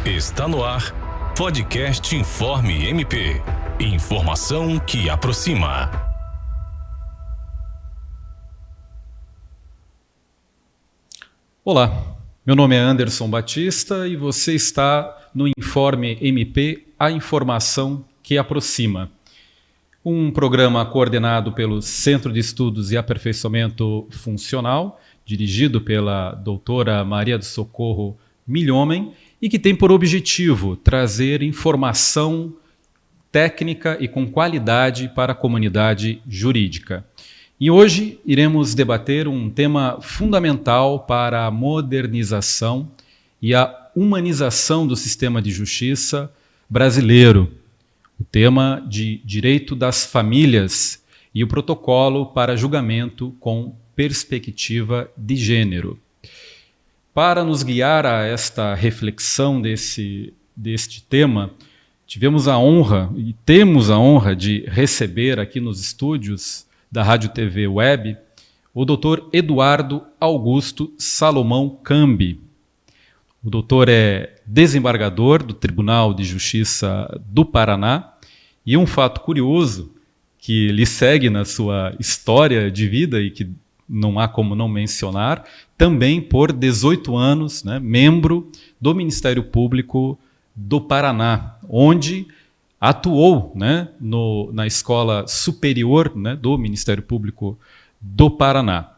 Está no ar, podcast Informe MP. Informação que aproxima. Olá, meu nome é Anderson Batista e você está no Informe MP, a informação que aproxima. Um programa coordenado pelo Centro de Estudos e Aperfeiçoamento Funcional, dirigido pela doutora Maria do Socorro Milhomem, e que tem por objetivo trazer informação técnica e com qualidade para a comunidade jurídica. E hoje iremos debater um tema fundamental para a modernização e a humanização do sistema de justiça brasileiro, o tema de direito das famílias e o protocolo para julgamento com perspectiva de gênero. Para nos guiar a esta reflexão deste tema, tivemos a honra e temos a honra de receber aqui nos estúdios da Rádio TV Web o Dr. Eduardo Augusto Salomão Cambi. O doutor é desembargador do Tribunal de Justiça do Paraná e um fato curioso que lhe segue na sua história de vida e que não há como não mencionar, também por 18 anos, membro do Ministério Público do Paraná, onde atuou na Escola Superior do Ministério Público do Paraná.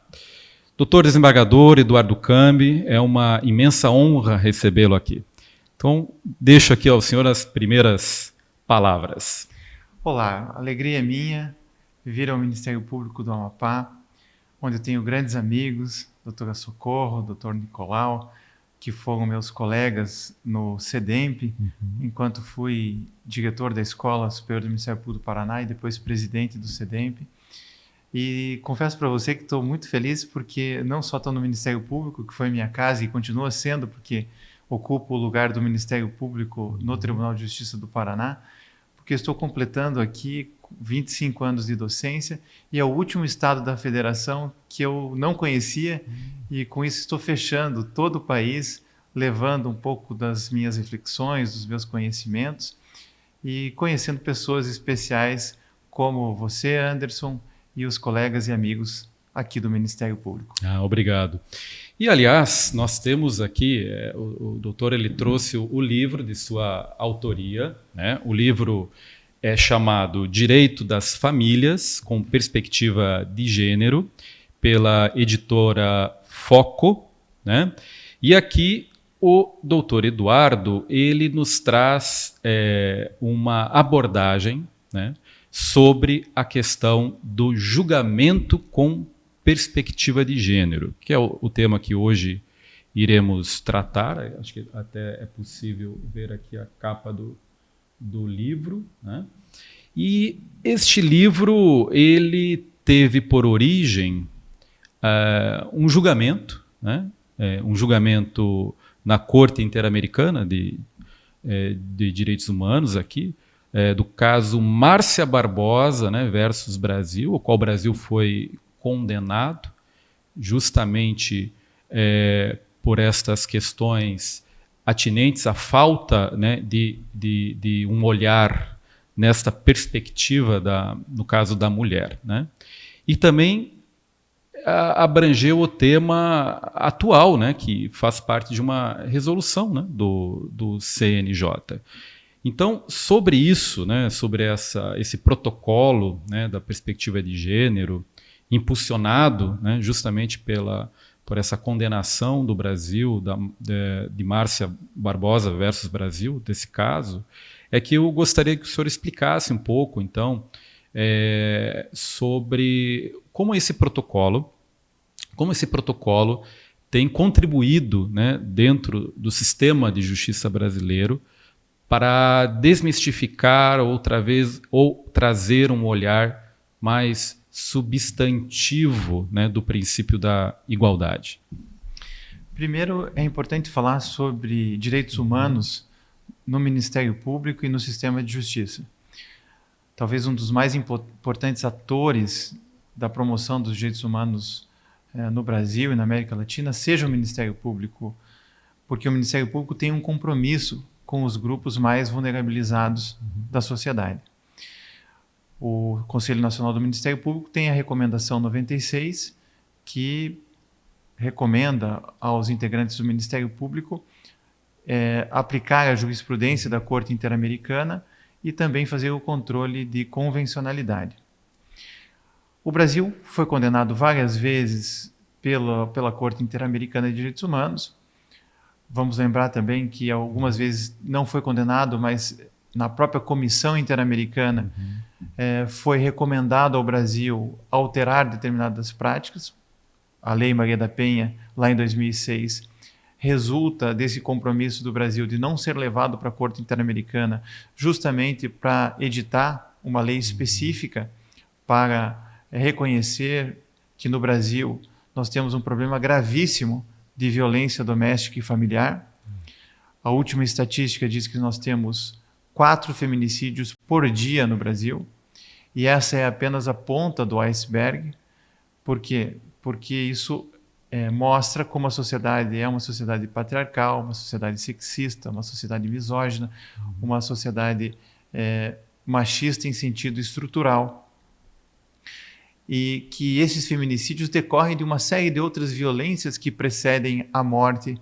Doutor desembargador Eduardo Cambi, é uma imensa honra recebê-lo aqui. Então, deixo aqui ao senhor as primeiras palavras. Olá, a alegria é minha vir ao Ministério Público do Amapá, onde eu tenho grandes amigos, doutora Socorro, doutor Nicolau, que foram meus colegas no CEDEMP, enquanto fui diretor da Escola Superior do Ministério Público do Paraná e depois presidente do CEDEMP. E confesso para você que estou muito feliz porque não só estou no Ministério Público, que foi minha casa e continua sendo, porque ocupo o lugar do Ministério Público no Tribunal de Justiça do Paraná, porque estou completando aqui 25 anos de docência e é o último estado da federação que eu não conhecia e com isso estou fechando todo o país, levando um pouco das minhas reflexões, dos meus conhecimentos e conhecendo pessoas especiais como você, Anderson, e os colegas e amigos aqui do Ministério Público. Obrigado. E, aliás, nós temos aqui, o doutor ele trouxe o livro de sua autoria, o livro é chamado Direito das Famílias, com Perspectiva de Gênero, pela editora Foco, E aqui o doutor Eduardo, ele nos traz uma abordagem, sobre a questão do julgamento com perspectiva de gênero, que é o tema que hoje iremos tratar. Acho que até é possível ver aqui a capa do livro, E este livro ele teve por origem um julgamento, um julgamento na Corte Interamericana de Direitos Humanos aqui, do caso Márcia Barbosa versus Brasil, o qual o Brasil foi condenado justamente por estas questões atinentes à falta de um olhar nesta perspectiva, no caso da mulher. E também abrangeu o tema atual, que faz parte de uma resolução do CNJ. Então, sobre isso, sobre esse protocolo da perspectiva de gênero, impulsionado justamente por essa condenação do Brasil, de Márcia Barbosa versus Brasil, desse caso, é que eu gostaria que o senhor explicasse um pouco, então, sobre como esse protocolo tem contribuído dentro do sistema de justiça brasileiro para desmistificar ou trazer um olhar mais substantivo do princípio da igualdade. Primeiro, é importante falar sobre direitos humanos no Ministério Público e no sistema de justiça. Talvez um dos mais importantes atores da promoção dos direitos humanos no Brasil e na América Latina seja o Ministério Público, porque o Ministério Público tem um compromisso com os grupos mais vulnerabilizados da sociedade. O Conselho Nacional do Ministério Público tem a recomendação 96, que recomenda aos integrantes do Ministério Público aplicar a jurisprudência da Corte Interamericana e também fazer o controle de convencionalidade. O Brasil foi condenado várias vezes pela Corte Interamericana de Direitos Humanos. Vamos lembrar também que algumas vezes não foi condenado, mas na própria Comissão Interamericana foi recomendado ao Brasil alterar determinadas práticas. A Lei Maria da Penha, lá em 2006, resulta desse compromisso do Brasil de não ser levado para a Corte Interamericana justamente para editar uma lei específica para reconhecer que no Brasil nós temos um problema gravíssimo de violência doméstica e familiar. A última estatística diz que nós temos 4 feminicídios por dia no Brasil, e essa é apenas a ponta do iceberg. Por quê? Porque isso mostra como a sociedade é uma sociedade patriarcal, uma sociedade sexista, uma sociedade misógina, uma sociedade machista em sentido estrutural, e que esses feminicídios decorrem de uma série de outras violências que precedem a morte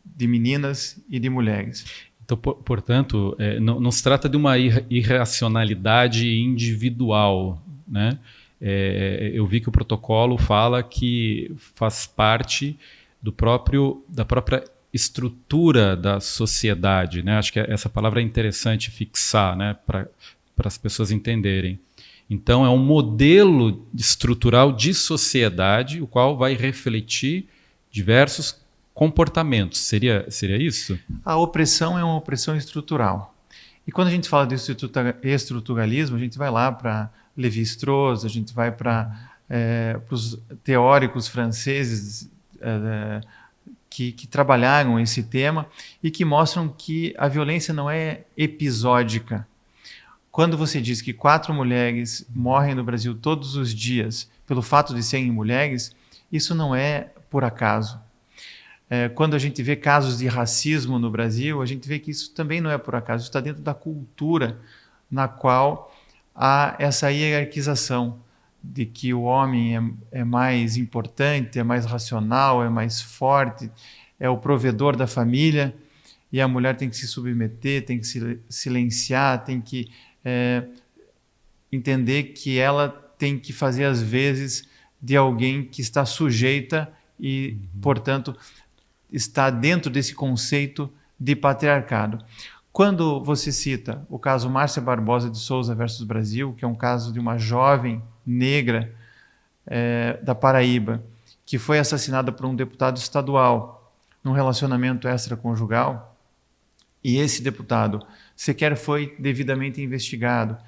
de meninas e de mulheres. Então, portanto, não se trata de uma irracionalidade individual, né? Eu vi que o protocolo fala que faz parte da própria estrutura da sociedade, né? Acho que essa palavra é interessante fixar, né? Para as pessoas entenderem. Então, é um modelo estrutural de sociedade, o qual vai refletir diversos comportamentos. Seria isso? A opressão é uma opressão estrutural. E quando a gente fala de estruturalismo, a gente vai lá para Lévi-Strauss, a gente vai para os teóricos franceses que trabalharam esse tema e que mostram que a violência não é episódica. Quando você diz que 4 mulheres morrem no Brasil todos os dias pelo fato de serem mulheres, isso não é por acaso. Quando a gente vê casos de racismo no Brasil, a gente vê que isso também não é por acaso. Isso está dentro da cultura na qual há essa hierarquização de que o homem é mais importante, é mais racional, é mais forte, é o provedor da família, e a mulher tem que se submeter, tem que se silenciar, tem que entender que ela tem que fazer as vezes de alguém que está sujeita e, portanto, está dentro desse conceito de patriarcado. Quando você cita o caso Márcia Barbosa de Souza versus Brasil, que é um caso de uma jovem negra da Paraíba, que foi assassinada por um deputado estadual num relacionamento extraconjugal, e esse deputado sequer foi devidamente investigado,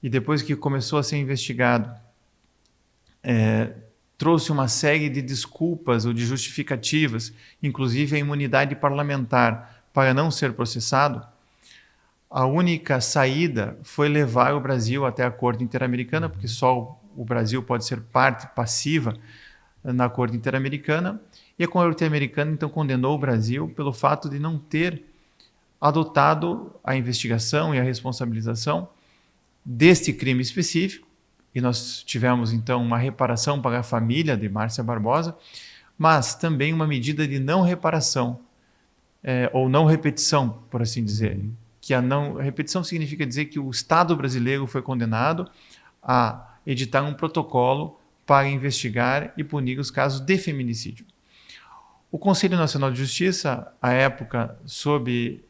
e depois que começou a ser investigado, trouxe uma série de desculpas ou de justificativas, inclusive a imunidade parlamentar, para não ser processado, a única saída foi levar o Brasil até a Corte Interamericana, porque só o Brasil pode ser parte passiva na Corte Interamericana, e a Corte Interamericana então condenou o Brasil pelo fato de não ter adotado a investigação e a responsabilização deste crime específico, e nós tivemos então uma reparação para a família de Márcia Barbosa, mas também uma medida de não reparação, ou não repetição, por assim dizer. Que a não repetição significa dizer que o Estado brasileiro foi condenado a editar um protocolo para investigar e punir os casos de feminicídio. O Conselho Nacional de Justiça, à época, sob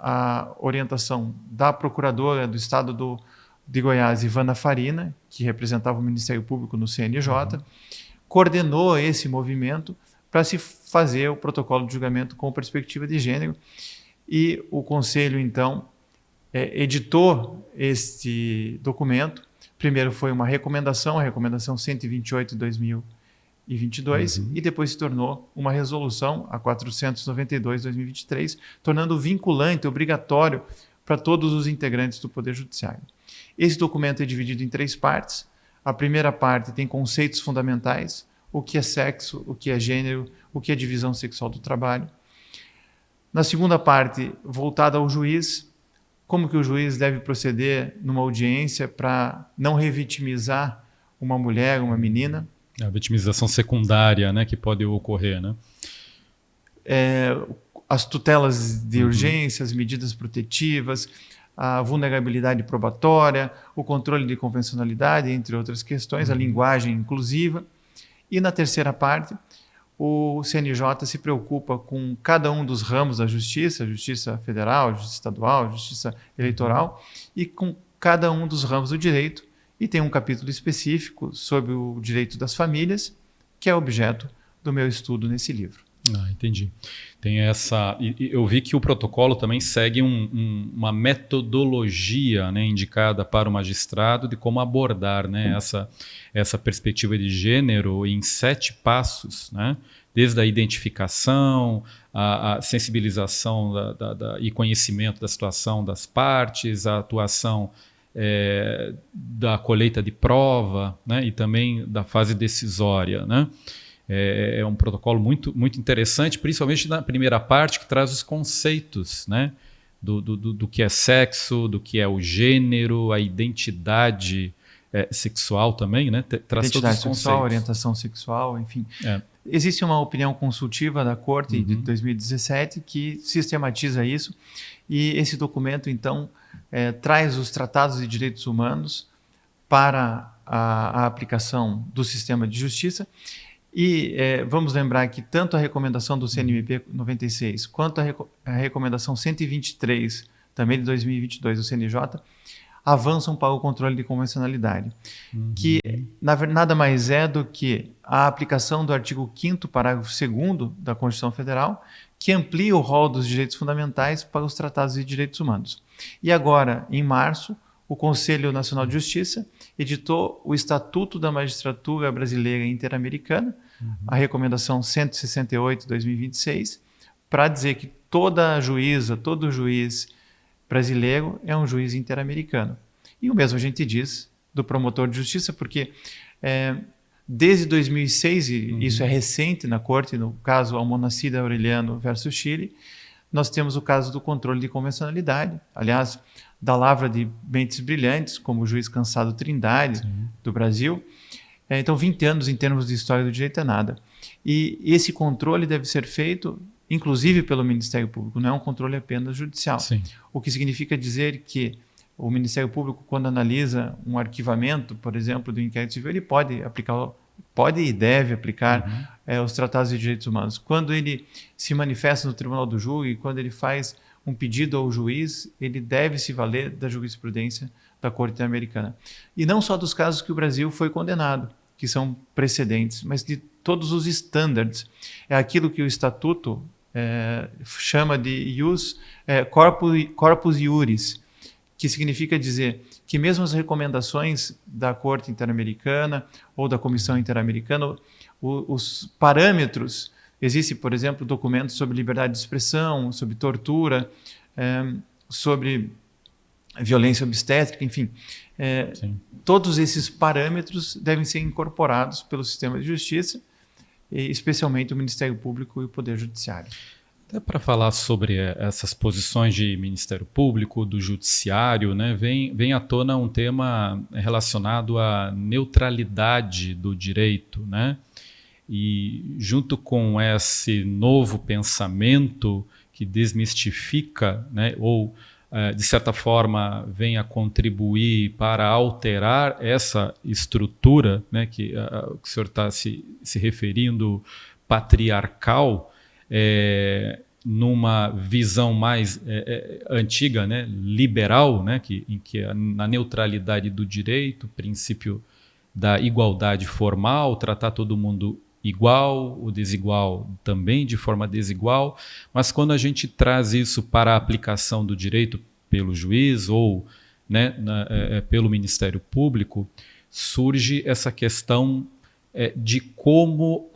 a orientação da procuradora do Estado de Goiás, Ivana Farina, que representava o Ministério Público no CNJ, coordenou esse movimento para se fazer o protocolo de julgamento com perspectiva de gênero, e o Conselho, então, editou este documento. Primeiro foi uma recomendação, a recomendação 128 de 2022, e depois se tornou uma resolução, a 492 de 2023, tornando vinculante, obrigatório para todos os integrantes do Poder Judiciário. Esse documento é dividido em 3 partes. A primeira parte tem conceitos fundamentais, o que é sexo, o que é gênero, o que é divisão sexual do trabalho. Na segunda parte, voltada ao juiz, como que o juiz deve proceder numa audiência para não revitimizar uma mulher, uma menina. A vitimização secundária, né, que pode ocorrer, né? As tutelas de urgência, as medidas protetivas, a vulnerabilidade probatória, o controle de convencionalidade, entre outras questões, a linguagem inclusiva. E na terceira parte, o CNJ se preocupa com cada um dos ramos da justiça, justiça federal, justiça estadual, justiça eleitoral, e com cada um dos ramos do direito, e tem um capítulo específico sobre o direito das famílias, que é objeto do meu estudo nesse livro. Entendi. Tem essa. Eu vi que o protocolo também segue uma metodologia, né, indicada para o magistrado de como abordar, né, essa perspectiva de gênero em 7 passos, né, desde a identificação, a sensibilização e conhecimento da situação das partes, a atuação da colheita de prova, né, e também da fase decisória, né? É um protocolo muito, muito interessante, principalmente na primeira parte, que traz os conceitos, né, do que é sexo, do que é o gênero, a identidade sexual também, né? Traz todos os conceitos. Sexual, orientação sexual, enfim. Existe uma opinião consultiva da Corte de 2017 que sistematiza isso, e esse documento, então, traz os tratados de direitos humanos para a aplicação do sistema de justiça. E vamos lembrar que tanto a recomendação do CNMP 96 quanto a recomendação 123, também de 2022 do CNJ, avançam para o controle de convencionalidade, que nada mais é do que a aplicação do artigo 5º, parágrafo 2º da Constituição Federal, que amplia o rol dos direitos fundamentais para os tratados de direitos humanos. E agora, em março, o Conselho Nacional de Justiça editou o Estatuto da Magistratura Brasileira e Interamericana, a recomendação 168/2026, para dizer que toda juíza, todo juiz brasileiro é um juiz interamericano. E o mesmo a gente diz do promotor de justiça, porque desde 2006, e isso é recente na Corte, no caso Almonacida Aureliano versus Chile, nós temos o caso do controle de convencionalidade, aliás, da lavra de mentes brilhantes, como o juiz Cansado Trindade, do Brasil. Então, 20 anos em termos de história do direito é nada. E esse controle deve ser feito, inclusive pelo Ministério Público, não é um controle apenas judicial. Sim. O que significa dizer que o Ministério Público, quando analisa um arquivamento, por exemplo, do inquérito civil, ele pode e deve aplicar os tratados de direitos humanos. Quando ele se manifesta no tribunal do júri, quando ele faz um pedido ao juiz, ele deve se valer da jurisprudência da Corte Interamericana. E não só dos casos que o Brasil foi condenado, que são precedentes, mas de todos os standards. É aquilo que o Estatuto chama de corpus iuris, que significa dizer que mesmo as recomendações da Corte Interamericana ou da Comissão Interamericana, os parâmetros, existem, por exemplo, documentos sobre liberdade de expressão, sobre tortura, sobre violência obstétrica, enfim. Todos esses parâmetros devem ser incorporados pelo sistema de justiça, especialmente o Ministério Público e o Poder Judiciário. Até para falar sobre essas posições de Ministério Público, do Judiciário, né, vem à tona um tema relacionado à neutralidade do direito, né? E junto com esse novo pensamento que desmistifica, né, ou de certa forma vem a contribuir para alterar essa estrutura, né, que o senhor está se referindo, patriarcal, numa visão mais antiga, né, liberal, né, em que na neutralidade do direito, princípio da igualdade formal, tratar todo mundo igual, o desigual também de forma desigual, mas quando a gente traz isso para a aplicação do direito pelo juiz ou, né, pelo Ministério Público, surge essa questão de como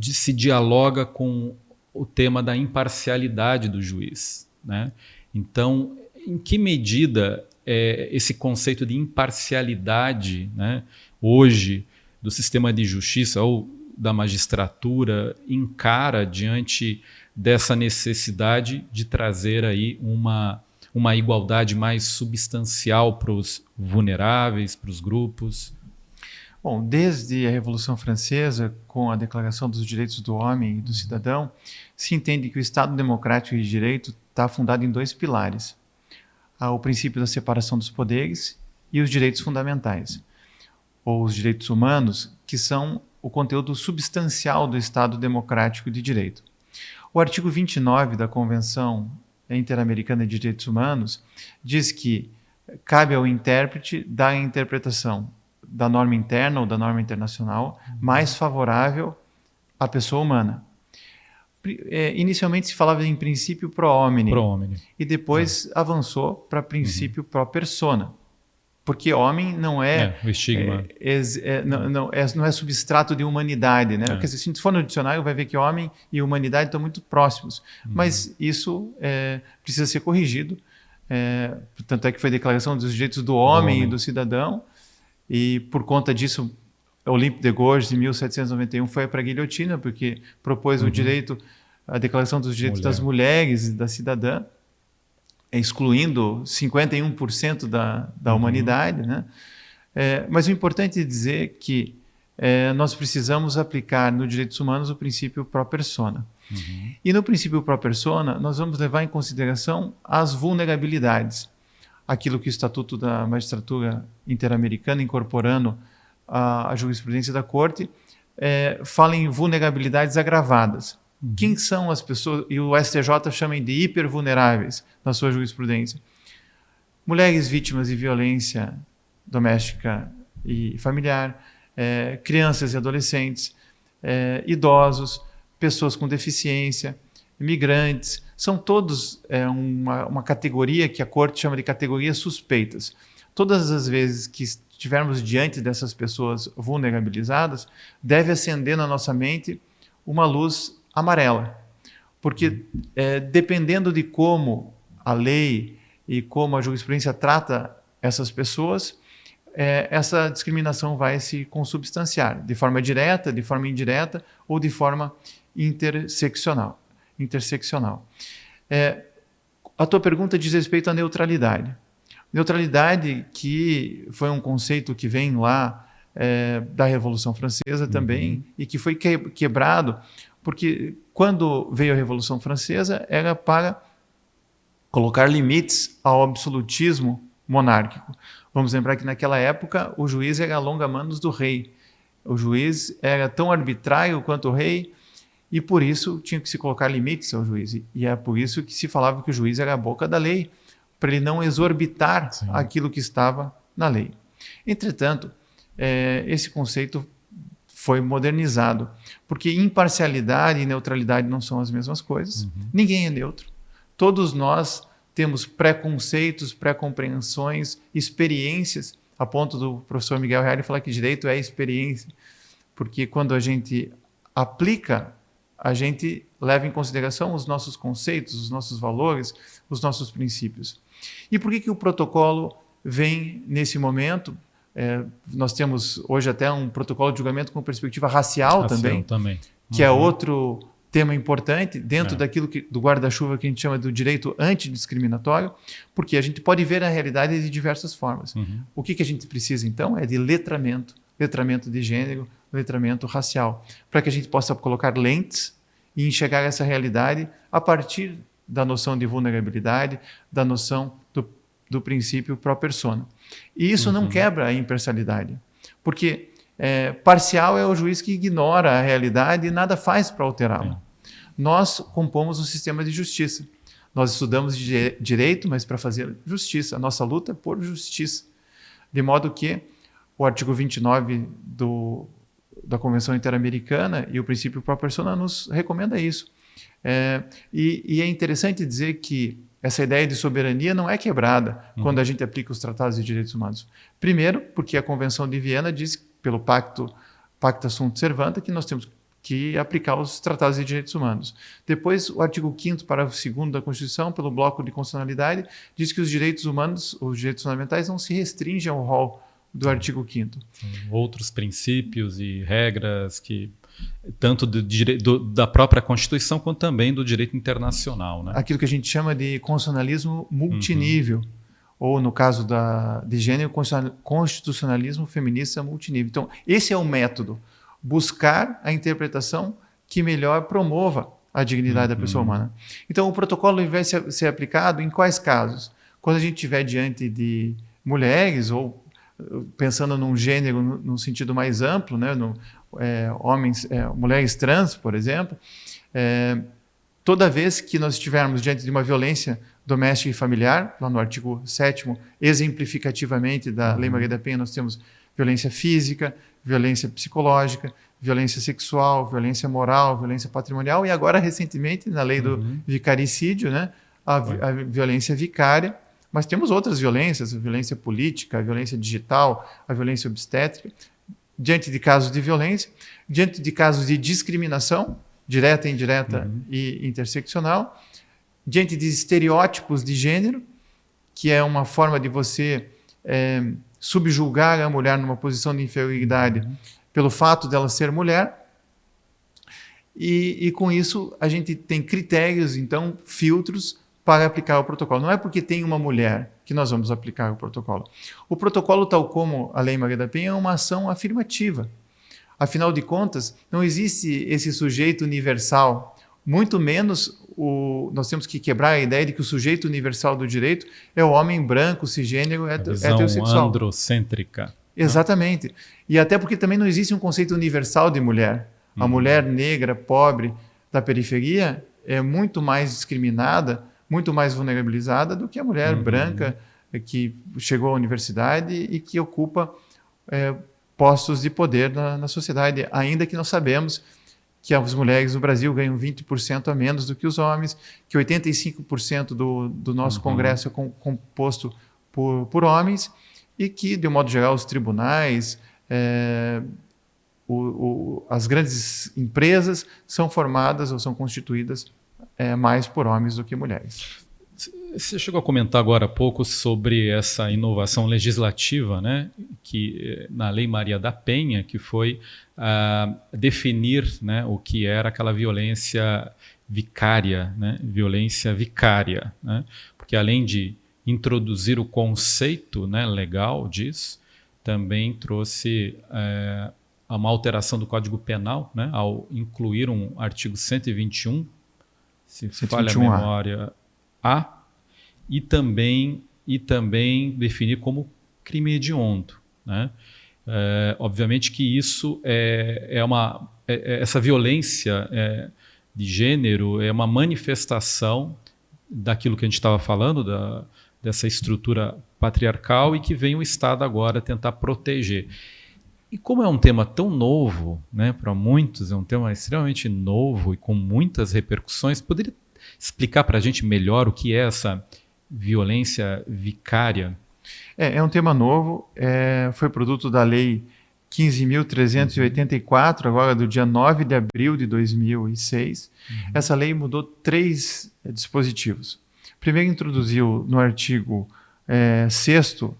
se dialoga com o tema da imparcialidade do juiz, né? Então, em que medida esse conceito de imparcialidade, né, hoje do sistema de justiça ou da magistratura encara diante dessa necessidade de trazer aí uma igualdade mais substancial para os vulneráveis, para os grupos? Bom, desde a Revolução Francesa, com a Declaração dos Direitos do Homem e do Cidadão, se entende que o Estado democrático de direito está fundado em 2 pilares: o princípio da separação dos poderes e os direitos fundamentais, ou os direitos humanos, que são o conteúdo substancial do Estado democrático de direito. O artigo 29 da Convenção Interamericana de Direitos Humanos diz que cabe ao intérprete dar a interpretação da norma interna ou da norma internacional mais favorável à pessoa humana. Inicialmente se falava em princípio pro homine, e depois avançou para princípio pro persona, porque homem não é, o estigma. Não é substrato de humanidade, né? Porque se for no dicionário vai ver que homem e humanidade estão muito próximos, mas isso precisa ser corrigido. Tanto é que foi a Declaração dos Direitos do Homem e do Cidadão, e por conta disso Olympe de Gouges, em 1791, foi para a guilhotina, porque propôs o direito, a Declaração dos Direitos das Mulheres e da cidadã, excluindo 51% da humanidade, né? Mas o importante é dizer que nós precisamos aplicar no direitos humanos o princípio pro persona. E no princípio pro persona, nós vamos levar em consideração as vulnerabilidades. Aquilo que o Estatuto da Magistratura Interamericana, incorporando a jurisprudência da Corte, fala em vulnerabilidades agravadas. Quem são as pessoas, e o STJ chama de hipervulneráveis na sua jurisprudência? Mulheres vítimas de violência doméstica e familiar, crianças e adolescentes, idosos, pessoas com deficiência, imigrantes, são todos uma categoria que a Corte chama de categorias suspeitas. Todas as vezes que estivermos diante dessas pessoas vulnerabilizadas, deve acender na nossa mente uma luz amarela, porque dependendo de como a lei e como a jurisprudência trata essas pessoas, essa discriminação vai se consubstanciar, de forma direta, de forma indireta ou de forma interseccional. A tua pergunta diz respeito à neutralidade. Neutralidade, que foi um conceito que vem lá da Revolução Francesa também, e que foi quebrado, porque quando veio a Revolução Francesa era para colocar limites ao absolutismo monárquico. Vamos lembrar que naquela época o juiz era a longa-manos do rei. O juiz era tão arbitrário quanto o rei, e por isso tinha que se colocar limites ao juiz. E é por isso que se falava que o juiz era a boca da lei, para ele não exorbitar aquilo que estava na lei. Entretanto, esse conceito foi modernizado, porque imparcialidade e neutralidade não são as mesmas coisas. Ninguém é neutro. Todos nós temos preconceitos, pré-compreensões, experiências, a ponto do professor Miguel Reale falar que direito é experiência, porque quando a gente aplica, a gente leva em consideração os nossos conceitos, os nossos valores, os nossos princípios. E por que o protocolo vem nesse momento? Nós temos hoje até um protocolo de julgamento com perspectiva racial também, que é outro tema importante dentro daquilo do guarda-chuva que a gente chama do direito antidiscriminatório, porque a gente pode ver a realidade de diversas formas. O que a gente precisa, então, é de letramento de gênero, letramento racial, para que a gente possa colocar lentes e enxergar essa realidade a partir da noção de vulnerabilidade, da noção do princípio pro persona. E isso não quebra a imparcialidade, porque parcial é o juiz que ignora a realidade e nada faz para alterá-la. Nós compomos um sistema de justiça. Nós estudamos direito, mas para fazer justiça. A nossa luta é por justiça. De modo que o artigo 29 da Convenção Interamericana e o princípio pro persona nos recomenda isso. E é interessante dizer que essa ideia de soberania não é quebrada quando a gente aplica os tratados de direitos humanos. Primeiro, porque a Convenção de Viena diz, pelo Pacta Sunt Servanda, que nós temos que aplicar os tratados de direitos humanos. Depois, o artigo 5º, parágrafo 2º da Constituição, pelo bloco de constitucionalidade, diz que os direitos humanos, os direitos fundamentais, não se restringem ao rol do artigo 5º. Outros princípios e regras que tanto da própria Constituição quanto também do direito internacional, né? Aquilo que a gente chama de constitucionalismo multinível, ou no caso de gênero, constitucionalismo feminista multinível. Então, esse é o método, buscar a interpretação que melhor promova a dignidade da pessoa humana. Então, o protocolo vai ser aplicado em quais casos? Quando a gente estiver diante de mulheres, ou pensando num gênero no sentido mais amplo, né, mulheres trans, por exemplo, toda vez que nós estivermos diante de uma violência doméstica e familiar, lá no artigo 7º, exemplificativamente da Lei Maria da Penha, nós temos violência física, violência psicológica, violência sexual, violência moral, violência patrimonial, e agora, recentemente, na lei do vicaricídio, né, a violência vicária, mas temos outras violências, a violência política, a violência digital, a violência obstétrica. Diante de casos de violência, diante de casos de discriminação, direta, indireta e interseccional, diante de estereótipos de gênero, que é uma forma de você subjugar a mulher numa posição de inferioridade pelo fato dela ser mulher, e com isso a gente tem critérios, então, filtros para aplicar o protocolo. Não é porque tem uma mulher que nós vamos aplicar o protocolo. O protocolo, tal como a Lei Maria da Penha, é uma ação afirmativa. Afinal de contas, não existe esse sujeito universal, muito menos nós temos que quebrar a ideia de que o sujeito universal do direito é o homem branco, cisgênero, heterossexual. Androcêntrica. Exatamente. E até porque também não existe um conceito universal de mulher. A mulher negra, pobre, da periferia é muito mais discriminada, muito mais vulnerabilizada do que a mulher branca que chegou à universidade e que ocupa postos de poder na sociedade, ainda que nós sabemos que as mulheres no Brasil ganham 20% a menos do que os homens, que 85% do nosso Congresso é composto por homens, e que, de um modo geral, os tribunais, as grandes empresas são formadas ou são constituídas mais por homens do que mulheres. Você chegou a comentar agora há pouco sobre essa inovação legislativa, né, que na Lei Maria da Penha, que foi definir, né, o que era aquela violência vicária, né, né, porque além de introduzir o conceito, né, legal disso, também trouxe uma alteração do Código Penal, né, ao incluir um artigo 121, se falha a memória, e também definir como crime hediondo, né? Obviamente que isso essa violência de gênero é uma manifestação daquilo que a gente estava falando, dessa estrutura patriarcal, e que vem o Estado agora tentar proteger. E como é um tema tão novo, né, para muitos, é um tema extremamente novo e com muitas repercussões, poderia explicar para a gente melhor o que é essa violência vicária? É um tema novo, foi produto da Lei 15.384, agora do dia 9 de abril de 2006. Essa lei mudou 3 dispositivos. Primeiro, introduziu no artigo 6º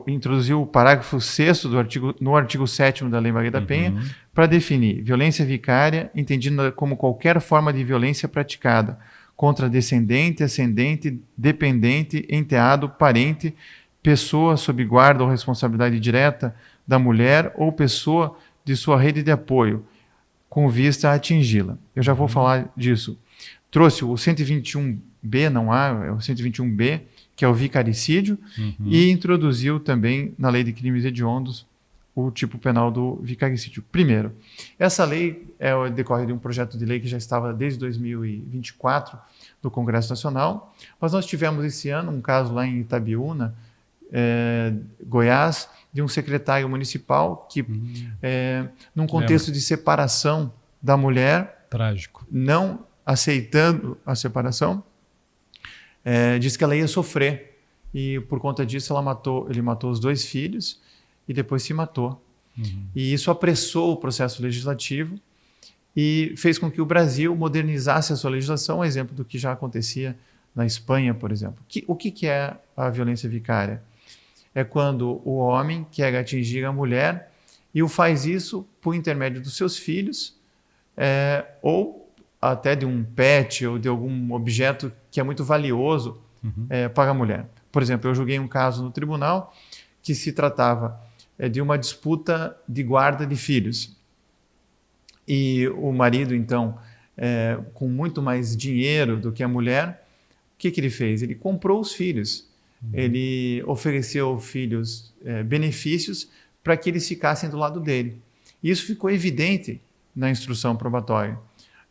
introduziu o parágrafo 6º no artigo 7º da Lei Maria da Penha, para definir violência vicária, entendida como qualquer forma de violência praticada contra descendente, ascendente, dependente, enteado, parente, pessoa sob guarda ou responsabilidade direta da mulher ou pessoa de sua rede de apoio, com vista a atingi-la. Eu já vou falar disso. Trouxe o 121B, é o 121B, que é o vicaricídio, e introduziu também na Lei de Crimes Hediondos o tipo penal do vicaricídio. Primeiro, essa lei decorre de um projeto de lei que já estava desde 2024 do Congresso Nacional, mas nós tivemos esse ano um caso lá em Itabiúna, Goiás, de um secretário municipal que, num contexto de separação da mulher, trágico, não aceitando a separação, disse que ela ia sofrer, e por conta disso ele matou os 2 filhos e depois se matou. E isso apressou o processo legislativo e fez com que o Brasil modernizasse a sua legislação, exemplo do que já acontecia na Espanha, por exemplo. O que é a violência vicária? É quando o homem quer atingir a mulher e o faz isso por intermédio dos seus filhos, ou até de um pet ou de algum objeto que é muito valioso para a mulher. Por exemplo, eu julguei um caso no tribunal que se tratava de uma disputa de guarda de filhos. E o marido, então, com muito mais dinheiro do que a mulher, o que ele fez? Ele comprou os filhos. Ele ofereceu aos filhos benefícios para que eles ficassem do lado dele. E isso ficou evidente na instrução probatória,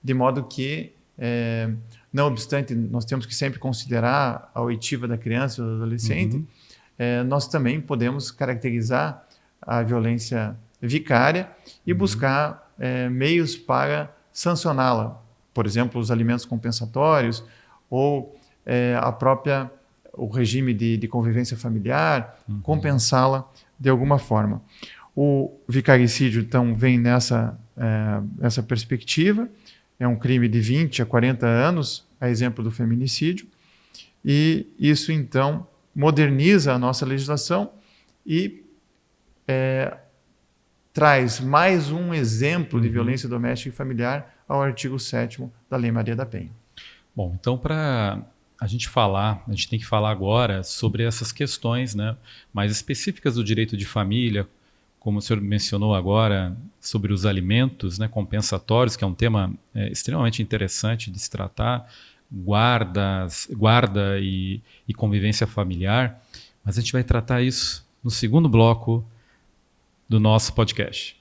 de modo que, não obstante, nós temos que sempre considerar a oitiva da criança ou do adolescente, nós também podemos caracterizar a violência vicária e buscar meios para sancioná-la. Por exemplo, os alimentos compensatórios ou o regime de convivência familiar, compensá-la de alguma forma. O vicaricídio, então, vem nessa perspectiva. É um crime de 20 a 40 anos, a exemplo do feminicídio. E isso, então, moderniza a nossa legislação e traz mais um exemplo de violência doméstica e familiar ao artigo 7º da Lei Maria da Penha. Bom, então para a gente tem que falar agora sobre essas questões, né, mais específicas do direito de família, como o senhor mencionou agora, sobre os alimentos, né, compensatórios, que é um tema extremamente interessante de se tratar, guarda e convivência familiar, mas a gente vai tratar isso no segundo bloco do nosso podcast.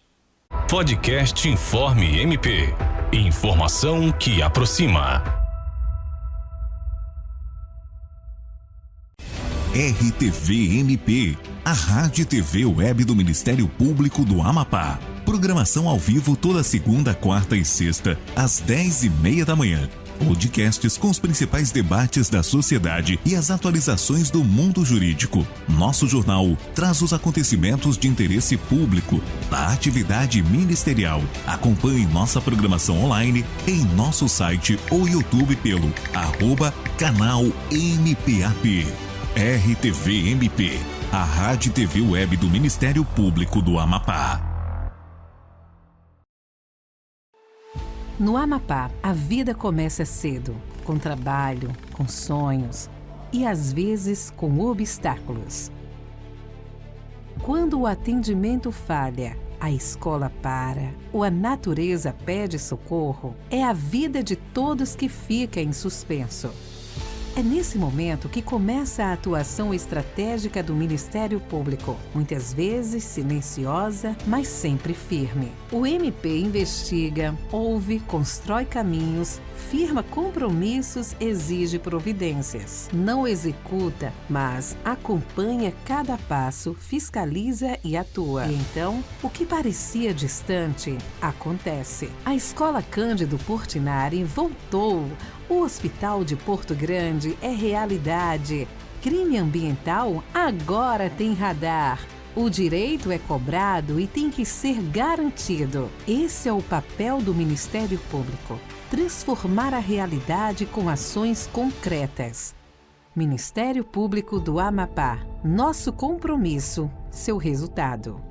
Podcast Informe MP. Informação que aproxima. RTV MP, a Rádio e TV Web do Ministério Público do Amapá. Programação ao vivo toda segunda, quarta e sexta, às 10h30 da manhã. Podcasts com os principais debates da sociedade e as atualizações do mundo jurídico. Nosso jornal traz os acontecimentos de interesse público da atividade ministerial. Acompanhe nossa programação online em nosso site ou YouTube pelo @canal MPAP. RTV MP, a Rádio e TV Web do Ministério Público do Amapá. No Amapá, a vida começa cedo, com trabalho, com sonhos e às vezes com obstáculos. Quando o atendimento falha, a escola para ou a natureza pede socorro, é a vida de todos que fica em suspenso. É nesse momento que começa a atuação estratégica do Ministério Público, muitas vezes silenciosa, mas sempre firme. O MP investiga, ouve, constrói caminhos, firma compromissos, exige providências. Não executa, mas acompanha cada passo, fiscaliza e atua. E então, o que parecia distante, acontece. A Escola Cândido Portinari voltou. O Hospital de Porto Grande é realidade. Crime ambiental agora tem radar. O direito é cobrado e tem que ser garantido. Esse é o papel do Ministério Público. Transformar a realidade com ações concretas. Ministério Público do Amapá. Nosso compromisso, seu resultado.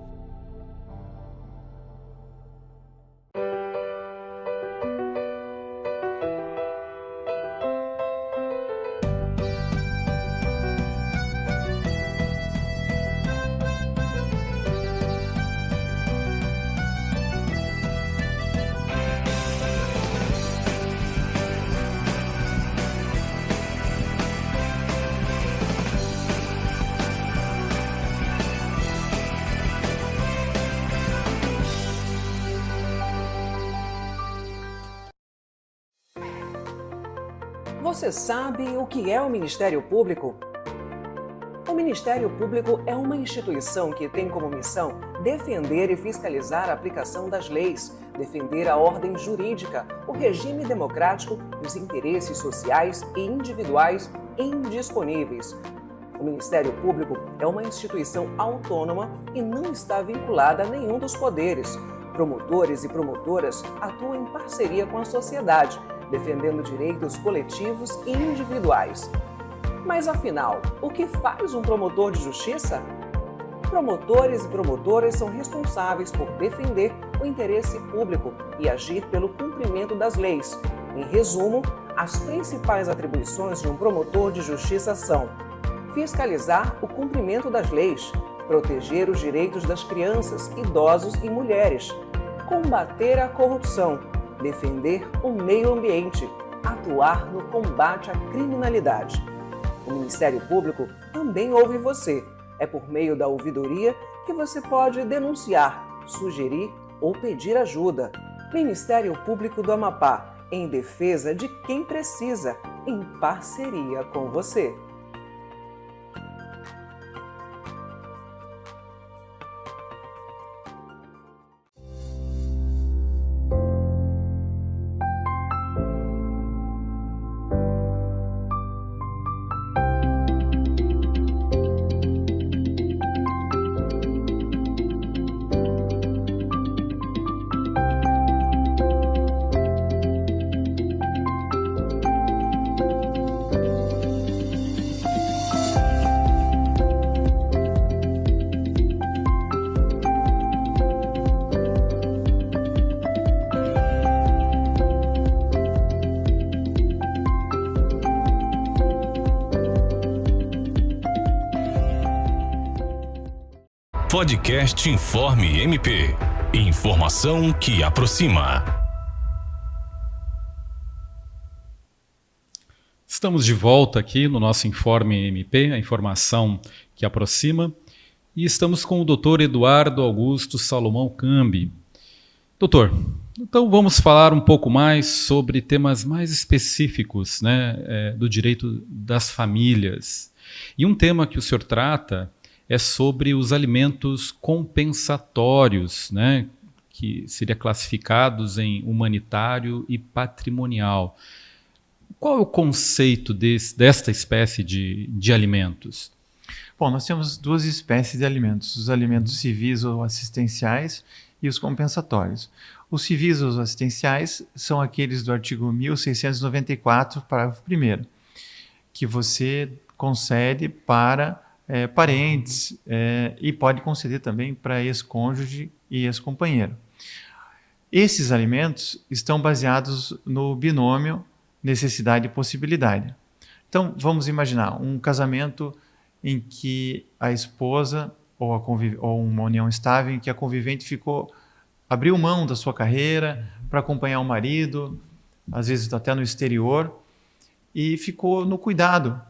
Você sabe o que é o Ministério Público? O Ministério Público é uma instituição que tem como missão defender e fiscalizar a aplicação das leis, defender a ordem jurídica, o regime democrático e os interesses sociais e individuais indisponíveis. O Ministério Público é uma instituição autônoma e não está vinculada a nenhum dos poderes. Promotores e promotoras atuam em parceria com a sociedade, defendendo direitos coletivos e individuais. Mas afinal, o que faz um promotor de justiça? Promotores e promotoras são responsáveis por defender o interesse público e agir pelo cumprimento das leis. Em resumo, as principais atribuições de um promotor de justiça são: fiscalizar o cumprimento das leis, proteger os direitos das crianças, idosos e mulheres, combater a corrupção, defender o meio ambiente, atuar no combate à criminalidade. O Ministério Público também ouve você. É por meio da ouvidoria que você pode denunciar, sugerir ou pedir ajuda. Ministério Público do Amapá, em defesa de quem precisa, em parceria com você. Podcast Informe MP. Informação que aproxima. Estamos de volta aqui no nosso Informe MP, a informação que aproxima, e estamos com o Dr. Eduardo Augusto Salomão Cambi. Doutor, então vamos falar um pouco mais sobre temas mais específicos, né, do direito das famílias. E um tema que o senhor trata é sobre os alimentos compensatórios, né, que seria classificados em humanitário e patrimonial. Qual é o conceito desta espécie de alimentos? Bom, nós temos duas espécies de alimentos, os alimentos civis ou assistenciais e os compensatórios. Os civis ou assistenciais são aqueles do artigo 1694, parágrafo 1º, que você concede para parentes e pode conceder também para ex-cônjuge e ex-companheiro. Esses alimentos estão baseados no binômio necessidade e possibilidade. Então, vamos imaginar um casamento em que a esposa ou uma união estável em que a convivente abriu mão da sua carreira para acompanhar o marido, às vezes até no exterior, e ficou no cuidado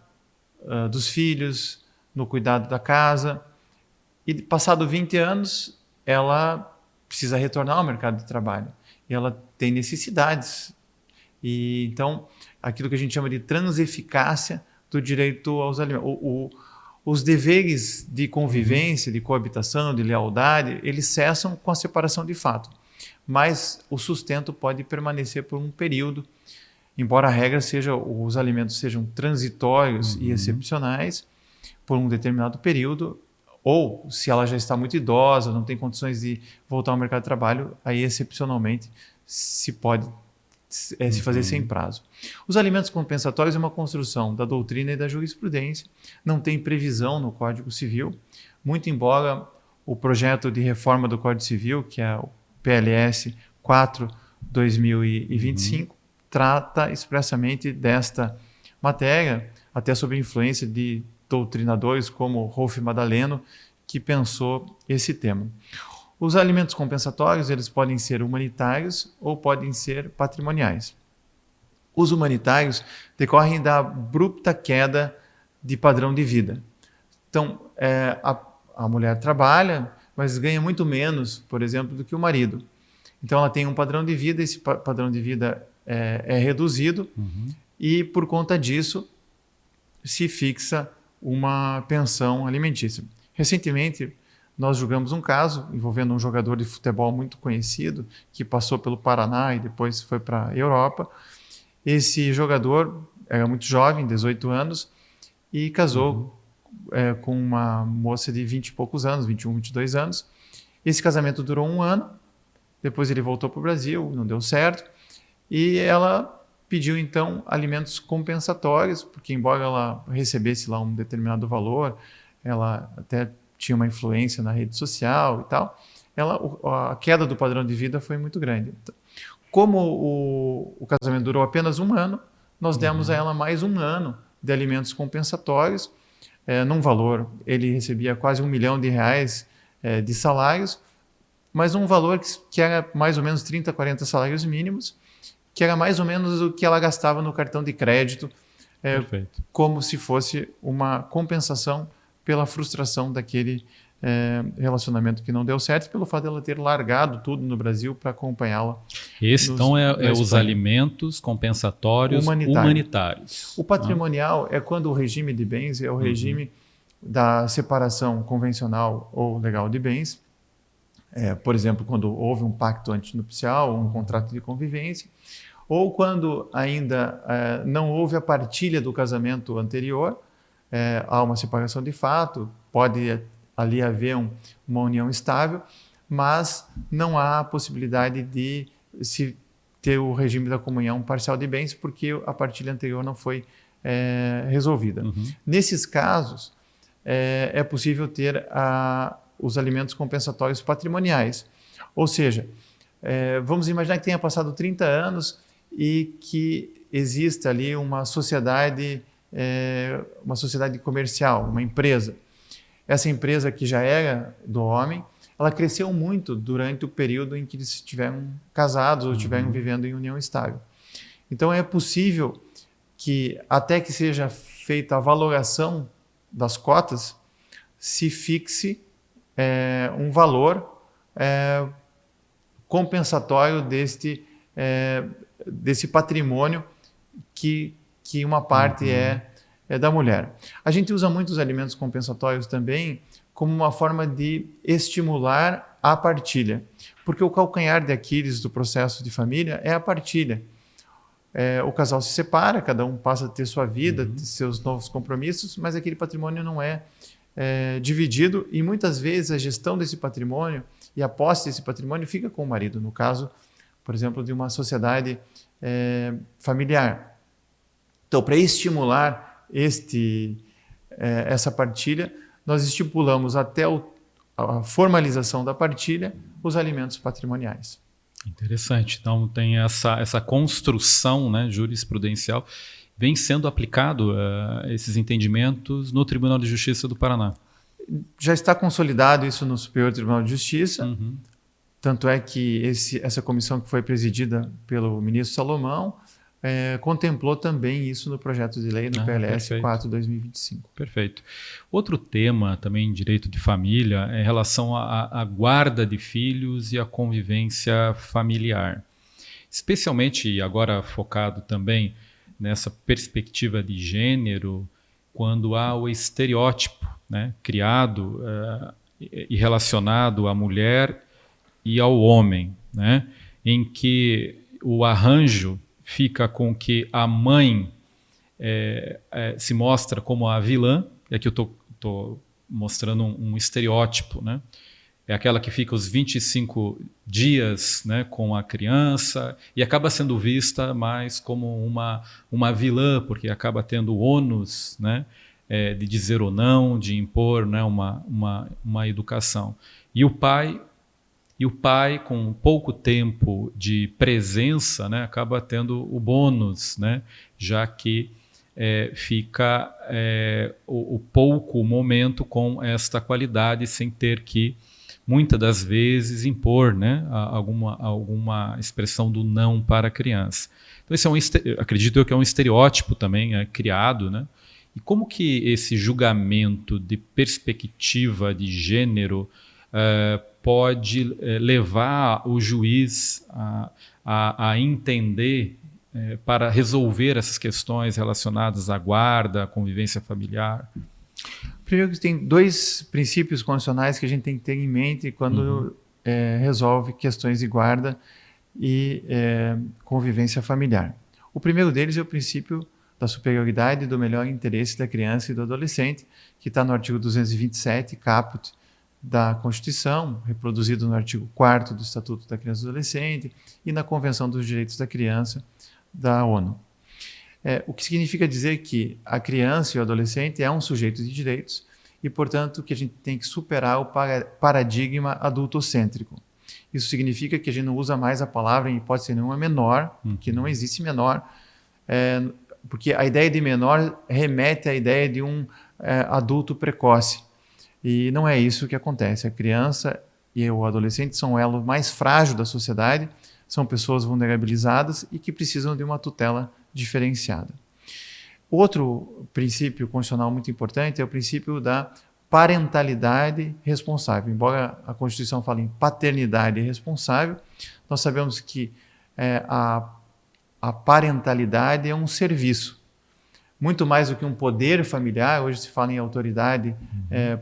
dos filhos, no cuidado da casa, e passado 20 anos, ela precisa retornar ao mercado de trabalho, e ela tem necessidades. E então, aquilo que a gente chama de transeficácia do direito aos alimentos. Os deveres de convivência, de coabitação, de lealdade, eles cessam com a separação de fato, mas o sustento pode permanecer por um período, embora a regra seja os alimentos sejam transitórios e excepcionais, por um determinado período, ou se ela já está muito idosa, não tem condições de voltar ao mercado de trabalho, aí excepcionalmente se pode se fazer sem prazo. Os alimentos compensatórios é uma construção da doutrina e da jurisprudência, não tem previsão no Código Civil, muito embora o projeto de reforma do Código Civil, que é o PLS 4/2025, trata expressamente desta matéria, até sob a influência de doutrinadores como Rolf Madaleno, que pensou esse tema. Os alimentos compensatórios, eles podem ser humanitários ou podem ser patrimoniais. Os humanitários decorrem da abrupta queda de padrão de vida. Então, a mulher trabalha, mas ganha muito menos, por exemplo, do que o marido. Então, ela tem um padrão de vida, esse padrão de vida é reduzido e, por conta disso, se fixa uma pensão alimentícia. Recentemente, nós julgamos um caso envolvendo um jogador de futebol muito conhecido que passou pelo Paraná e depois foi para a Europa. Esse jogador era muito jovem, 18 anos, e casou com uma moça de 20 e poucos anos, 21, 22 anos. Esse casamento durou 1 ano, depois ele voltou para o Brasil, não deu certo, e ela pediu, então, alimentos compensatórios, porque embora ela recebesse lá um determinado valor, ela até tinha uma influência na rede social e tal, a queda do padrão de vida foi muito grande. Como o casamento durou apenas 1 ano, nós demos a ela mais 1 ano de alimentos compensatórios, num valor, ele recebia quase R$1 milhão de salários, mas um valor que era mais ou menos 30, 40 salários mínimos, que era mais ou menos o que ela gastava no cartão de crédito, como se fosse uma compensação pela frustração daquele relacionamento que não deu certo, pelo fato dela ter largado tudo no Brasil para acompanhá-la. Esse, então, é os alimentos compensatórios humanitários. O patrimonial é quando o regime de bens é o regime da separação convencional ou legal de bens. Por exemplo, quando houve um pacto antinupcial, um contrato de convivência, ou quando ainda não houve a partilha do casamento anterior, há uma separação de fato, pode ali haver uma união estável, mas não há a possibilidade de se ter o regime da comunhão parcial de bens, porque a partilha anterior não foi resolvida. Nesses casos, é possível ter os alimentos compensatórios patrimoniais. Ou seja, vamos imaginar que tenha passado 30 anos e que exista ali uma sociedade comercial, uma empresa. Essa empresa que já era do homem, ela cresceu muito durante o período em que eles estiveram casados ou estiveram vivendo em união estável. Então é possível que, até que seja feita a valoração das cotas, se fixe um valor compensatório desse patrimônio que uma parte é da mulher. A gente usa muito os alimentos compensatórios também como uma forma de estimular a partilha, porque o calcanhar de Aquiles do processo de família é a partilha. O casal se separa, cada um passa a ter sua vida, ter seus novos compromissos, mas aquele patrimônio não é dividido, e muitas vezes a gestão desse patrimônio e a posse desse patrimônio fica com o marido, no caso, por exemplo, de uma sociedade familiar. Então, para estimular essa partilha, nós estipulamos até a formalização da partilha os alimentos patrimoniais. Interessante. Então, tem essa construção, né, jurisprudencial, vem sendo aplicado esses entendimentos no Tribunal de Justiça do Paraná. Já está consolidado isso no Superior Tribunal de Justiça, tanto é que essa comissão que foi presidida pelo ministro Salomão contemplou também isso no projeto de lei, no PLS 4/2025. Perfeito. Outro tema também em direito de família é em relação à guarda de filhos e à convivência familiar. Especialmente agora focado também nessa perspectiva de gênero, quando há o estereótipo, né, criado e relacionado à mulher e ao homem, né, em que o arranjo fica com que a mãe se mostra como a vilã, e aqui eu estou mostrando um estereótipo, né? É aquela que fica os 25 dias, né, com a criança e acaba sendo vista mais como uma vilã, porque acaba tendo o ônus, né, de dizer ou não, de impor, né, uma educação. E o pai, com pouco tempo de presença, né, acaba tendo o bônus, né, já que fica o pouco momento com esta qualidade, sem ter que, muitas das vezes, impor, né, alguma expressão do não para a criança. Então, esse acredito eu que é um estereótipo também criado, né? E como que esse julgamento de perspectiva de gênero pode levar o juiz a entender para resolver essas questões relacionadas à guarda, à convivência familiar? Primeiro que tem 2 princípios constitucionais que a gente tem que ter em mente quando resolve questões de guarda e convivência familiar. O primeiro deles é o princípio da superioridade e do melhor interesse da criança e do adolescente, que está no artigo 227, caput da Constituição, reproduzido no artigo 4º do Estatuto da Criança e do Adolescente e na Convenção dos Direitos da Criança da ONU. O que significa dizer que a criança e o adolescente é um sujeito de direitos e, portanto, que a gente tem que superar o paradigma adultocêntrico. Isso significa que a gente não usa mais a palavra, em hipótese nenhuma, menor, que não existe menor, porque a ideia de menor remete à ideia de um adulto precoce. E não é isso que acontece. A criança e o adolescente são o elo mais frágil da sociedade, são pessoas vulnerabilizadas e que precisam de uma tutela diferenciada. Outro princípio constitucional muito importante é o princípio da parentalidade responsável. Embora a Constituição fale em paternidade responsável, nós sabemos que a parentalidade é um serviço. Muito mais do que um poder familiar, hoje se fala em autoridade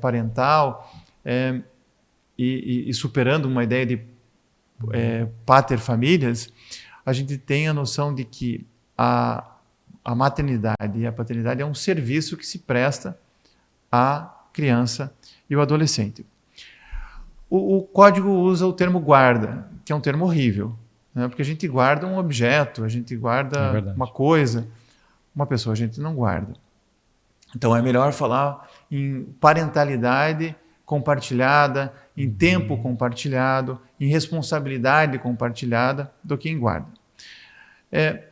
parental, e superando uma ideia de pater-famílias, a gente tem a noção de que a maternidade e a paternidade é um serviço que se presta à criança e ao adolescente. O Código usa o termo guarda, que é um termo horrível, né? Porque a gente guarda um objeto, a gente guarda uma coisa, uma pessoa a gente não guarda. Então é melhor falar em parentalidade compartilhada, em tempo compartilhado, em responsabilidade compartilhada, do que em guarda.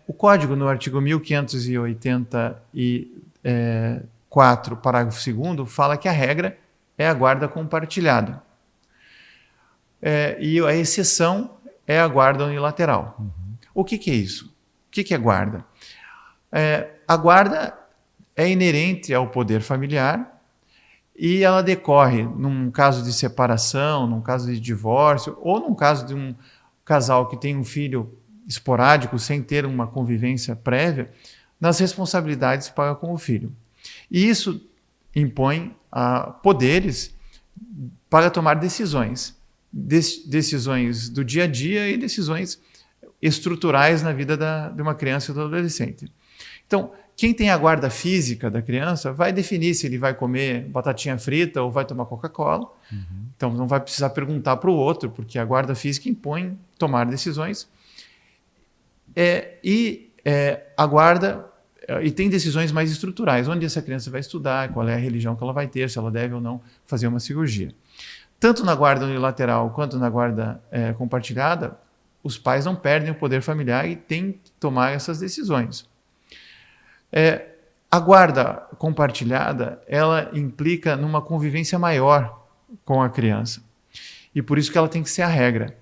O Código, no artigo 1584, parágrafo 2º, fala que a regra é a guarda compartilhada. E a exceção é a guarda unilateral. O que é isso? O que é guarda? A guarda é inerente ao poder familiar e ela decorre num caso de separação, num caso de divórcio, ou num caso de um casal que tem um filho esporádico, sem ter uma convivência prévia, nas responsabilidades para com o filho. E isso impõe poderes para tomar decisões. Decisões do dia a dia e decisões estruturais na vida de uma criança e do adolescente. Então, quem tem a guarda física da criança vai definir se ele vai comer batatinha frita ou vai tomar Coca-Cola. Então, não vai precisar perguntar para o outro, porque a guarda física impõe tomar decisões. A guarda e tem decisões mais estruturais, onde essa criança vai estudar, qual é a religião que ela vai ter, se ela deve ou não fazer uma cirurgia. Tanto na guarda unilateral quanto na guarda compartilhada, os pais não perdem o poder familiar e têm que tomar essas decisões. A guarda compartilhada, ela implica numa convivência maior com a criança. E por isso que ela tem que ser a regra.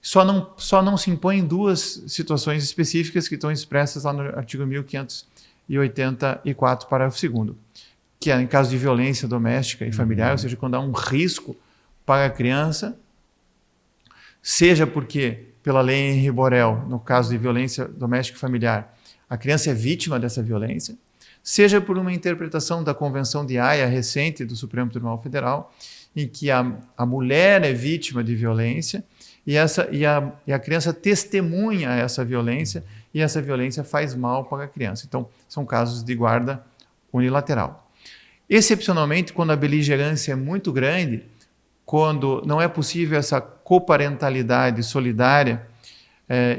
Só não se impõem duas situações específicas que estão expressas lá no artigo 1584, parágrafo 2º, que é em caso de violência doméstica e familiar, ou seja, quando há um risco para a criança, seja porque, pela lei Henri Borel, no caso de violência doméstica e familiar, a criança é vítima dessa violência, seja por uma interpretação da Convenção de Haia recente do Supremo Tribunal Federal, em que a mulher é vítima de violência e a criança testemunha essa violência e essa violência faz mal para a criança. Então, são casos de guarda unilateral. Excepcionalmente, quando a beligerância é muito grande, quando não é possível essa coparentalidade solidária,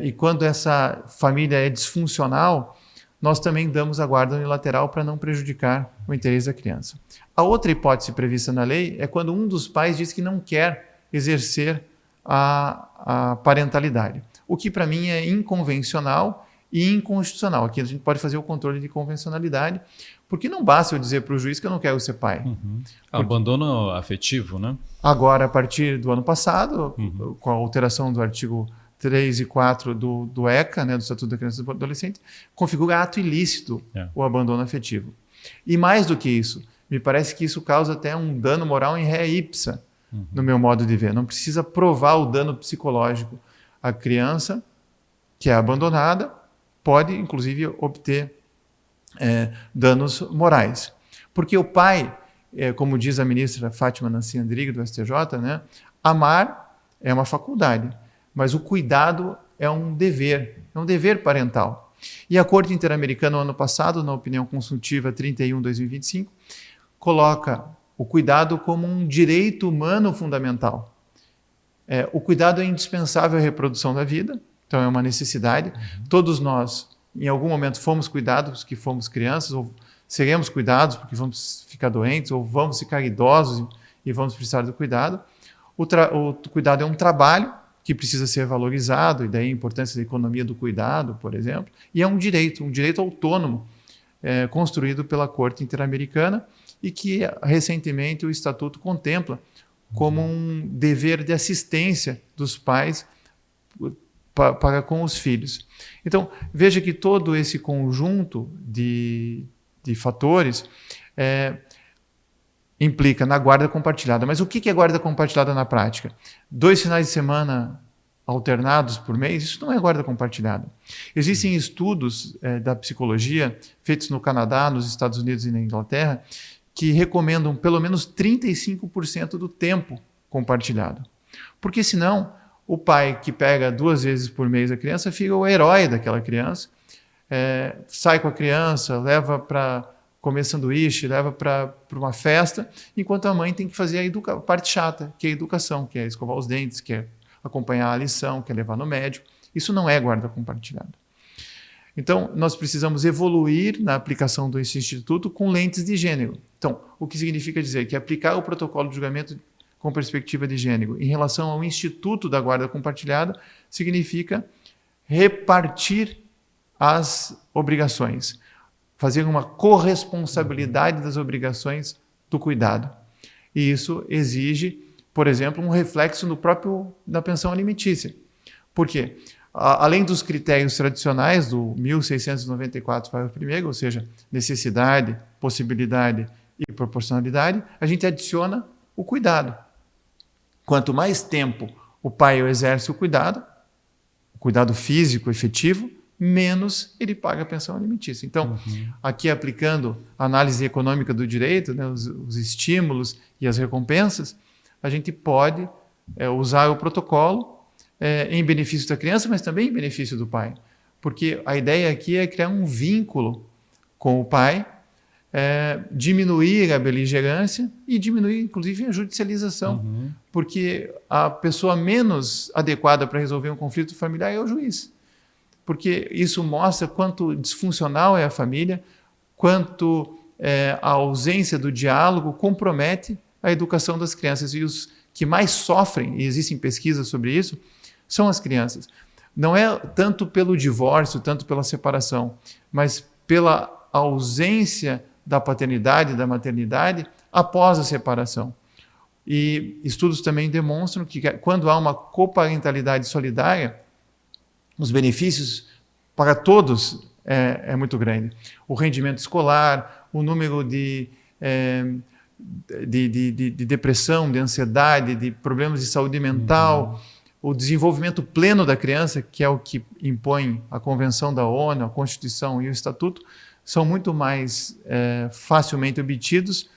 e quando essa família é disfuncional, nós também damos a guarda unilateral para não prejudicar o interesse da criança. A outra hipótese prevista na lei é quando um dos pais diz que não quer exercer a parentalidade, o que para mim é inconvencional e inconstitucional. Aqui a gente pode fazer o controle de convencionalidade, porque não basta eu dizer para o juiz que eu não quero ser pai. Abandono afetivo, né? Agora, a partir do ano passado, com a alteração do artigo 3 e 4 do ECA, né, do Estatuto da Criança e do Adolescente, configura ato ilícito o abandono afetivo. E mais do que isso, me parece que isso causa até um dano moral em ré ipsa, no meu modo de ver. Não precisa provar o dano psicológico. A criança que é abandonada pode, inclusive, obter danos morais. Porque o pai, como diz a ministra Fátima Nancy Andrighi, do STJ, né, amar é uma faculdade, mas o cuidado é um dever parental. E a Corte Interamericana, no ano passado, na opinião consultiva 31/2025, coloca o cuidado como um direito humano fundamental. O cuidado é indispensável à reprodução da vida, então é uma necessidade. Todos nós, em algum momento, fomos cuidados, que fomos crianças, ou seremos cuidados porque vamos ficar doentes ou vamos ficar idosos e vamos precisar do cuidado. O cuidado é um trabalho que precisa ser valorizado, e daí a importância da economia do cuidado, por exemplo, e é um direito autônomo, construído pela Corte Interamericana e que recentemente o Estatuto contempla como um dever de assistência dos pais para com os filhos. Então, veja que todo esse conjunto de fatores implica na guarda compartilhada. Mas o que é guarda compartilhada na prática? 2 finais de semana alternados por mês, isso não é guarda compartilhada. Existem estudos da psicologia feitos no Canadá, nos Estados Unidos e na Inglaterra que recomendam pelo menos 35% do tempo compartilhado. Porque senão o pai que pega 2 vezes por mês a criança fica o herói daquela criança, sai com a criança, leva para comer sanduíche, leva para uma festa, enquanto a mãe tem que fazer a parte chata, que é a educação, que é escovar os dentes, que é acompanhar a lição, que é levar no médico. Isso não é guarda compartilhada. Então, nós precisamos evoluir na aplicação desse instituto com lentes de gênero. Então, o que significa dizer que aplicar o protocolo de julgamento com perspectiva de gênero em relação ao instituto da guarda compartilhada significa repartir as obrigações, fazer uma corresponsabilidade das obrigações do cuidado. E isso exige, por exemplo, um reflexo na pensão alimentícia. Por quê? Além dos critérios tradicionais do 1694, parágrafo 1º, ou seja, necessidade, possibilidade e proporcionalidade, a gente adiciona o cuidado. Quanto mais tempo o pai exerce o cuidado físico efetivo, menos ele paga a pensão alimentícia. Então, aqui aplicando a análise econômica do direito, né, os estímulos e as recompensas, a gente pode usar o protocolo em benefício da criança, mas também em benefício do pai. Porque a ideia aqui é criar um vínculo com o pai, diminuir a beligerância e diminuir, inclusive, a judicialização. Porque a pessoa menos adequada para resolver um conflito familiar é o juiz. Porque isso mostra quanto disfuncional é a família, quanto a ausência do diálogo compromete a educação das crianças. E os que mais sofrem, e existem pesquisas sobre isso, são as crianças. Não é tanto pelo divórcio, tanto pela separação, mas pela ausência da paternidade e da maternidade após a separação. E estudos também demonstram que quando há uma coparentalidade solidária, os benefícios para todos é muito grande. O rendimento escolar, o número de depressão, de ansiedade, de problemas de saúde mental, o desenvolvimento pleno da criança, que é o que impõe a Convenção da ONU, a Constituição e o Estatuto, são muito mais facilmente obtidos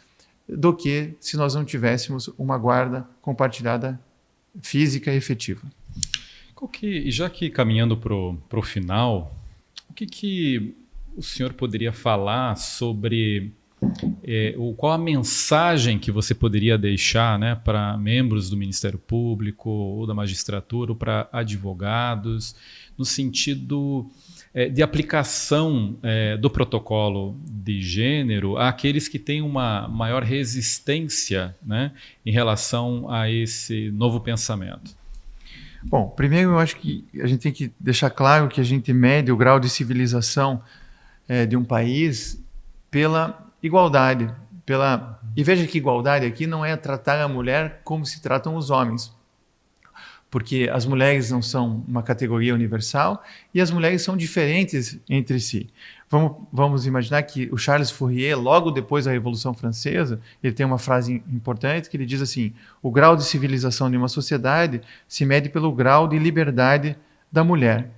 do que se nós não tivéssemos uma guarda compartilhada física e efetiva. E já que caminhando para o final, o que o senhor poderia falar sobre qual a mensagem que você poderia deixar, né, para membros do Ministério Público ou da magistratura ou para advogados, no sentido de aplicação do protocolo de gênero àqueles que têm uma maior resistência, né, em relação a esse novo pensamento? Bom, primeiro eu acho que a gente tem que deixar claro que a gente mede o grau de civilização de um país pela igualdade. E veja que igualdade aqui não é tratar a mulher como se tratam os homens, porque as mulheres não são uma categoria universal e as mulheres são diferentes entre si. Vamos imaginar que o Charles Fourier, logo depois da Revolução Francesa, ele tem uma frase importante que ele diz assim: o grau de civilização de uma sociedade se mede pelo grau de liberdade da mulher.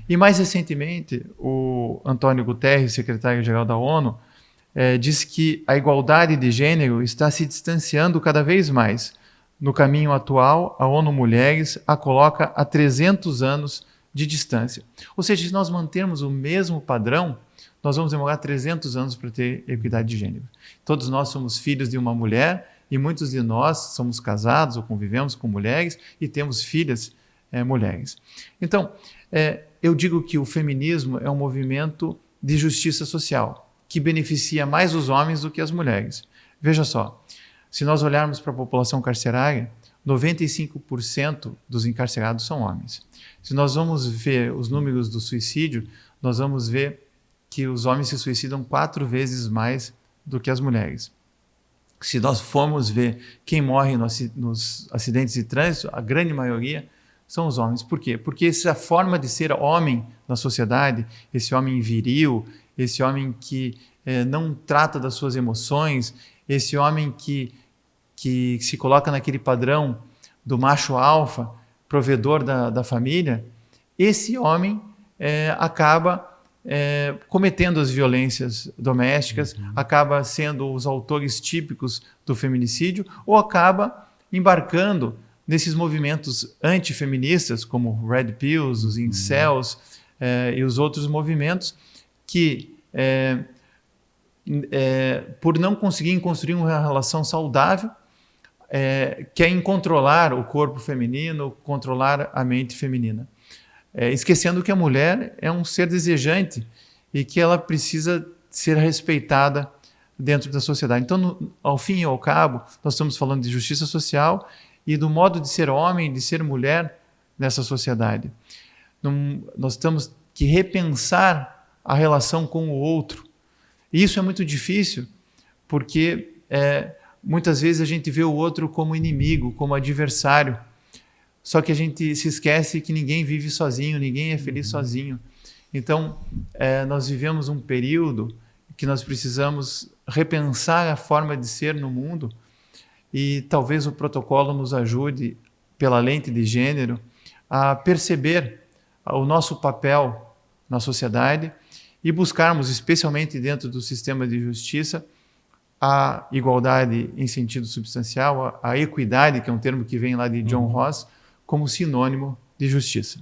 E mais recentemente, o Antônio Guterres, secretário-geral da ONU, diz que a igualdade de gênero está se distanciando cada vez mais. No caminho atual, a ONU Mulheres a coloca a 300 anos de distância. Ou seja, se nós mantermos o mesmo padrão, nós vamos demorar 300 anos para ter equidade de gênero. Todos nós somos filhos de uma mulher e muitos de nós somos casados ou convivemos com mulheres e temos filhas mulheres. Então, eu digo que o feminismo é um movimento de justiça social, que beneficia mais os homens do que as mulheres. Veja só, se nós olharmos para a população carcerária, 95% dos encarcerados são homens. Se nós vamos ver os números do suicídio, nós vamos ver que os homens se suicidam 4 vezes mais do que as mulheres. Se nós formos ver quem morre nos acidentes de trânsito, a grande maioria são os homens. Por quê? Porque essa forma de ser homem na sociedade, esse homem viril, esse homem que não trata das suas emoções, esse homem que se coloca naquele padrão do macho alfa, provedor da família, esse homem acaba cometendo as violências domésticas, acaba sendo os autores típicos do feminicídio ou acaba embarcando nesses movimentos antifeministas, como Red Pills, os incels e os outros movimentos que, por não conseguirem construir uma relação saudável, querem controlar o corpo feminino, controlar a mente feminina. Esquecendo que a mulher é um ser desejante e que ela precisa ser respeitada dentro da sociedade. Então, ao fim e ao cabo, nós estamos falando de justiça social e do modo de ser homem, de ser mulher nessa sociedade. Nós temos que repensar a relação com o outro. E isso é muito difícil, porque muitas vezes a gente vê o outro como inimigo, como adversário. Só que a gente se esquece que ninguém vive sozinho, ninguém é feliz sozinho. Então, nós vivemos um período que nós precisamos repensar a forma de ser no mundo e talvez o protocolo nos ajude, pela lente de gênero, a perceber o nosso papel na sociedade e buscarmos, especialmente dentro do sistema de justiça, a igualdade em sentido substancial, a equidade, que é um termo que vem lá de John Ross, como sinônimo de justiça.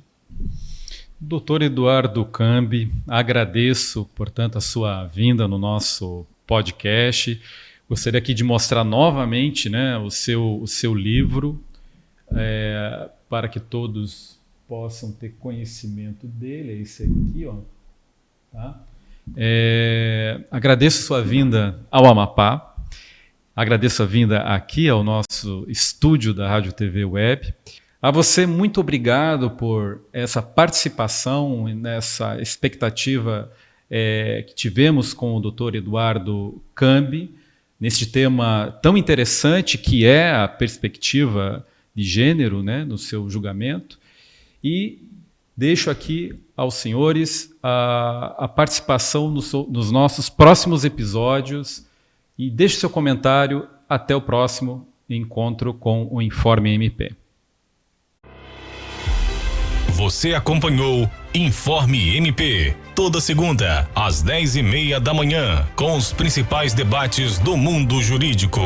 Dr. Eduardo Cambi, agradeço, portanto, a sua vinda no nosso podcast. Gostaria aqui de mostrar novamente, né, o seu livro, para que todos possam ter conhecimento dele. É esse aqui, ó. Tá? Agradeço sua vinda ao Amapá, agradeço a vinda aqui ao nosso estúdio da Rádio TV Web. A você, muito obrigado por essa participação e nessa expectativa que tivemos com o Dr. Eduardo Cambi, neste tema tão interessante que é a perspectiva de gênero, né, no seu julgamento. E deixo aqui aos senhores a participação nos nossos próximos episódios e deixe seu comentário até o próximo encontro com o Informe MP. Você acompanhou Informe MP, toda segunda, às 10h30 da manhã, com os principais debates do mundo jurídico.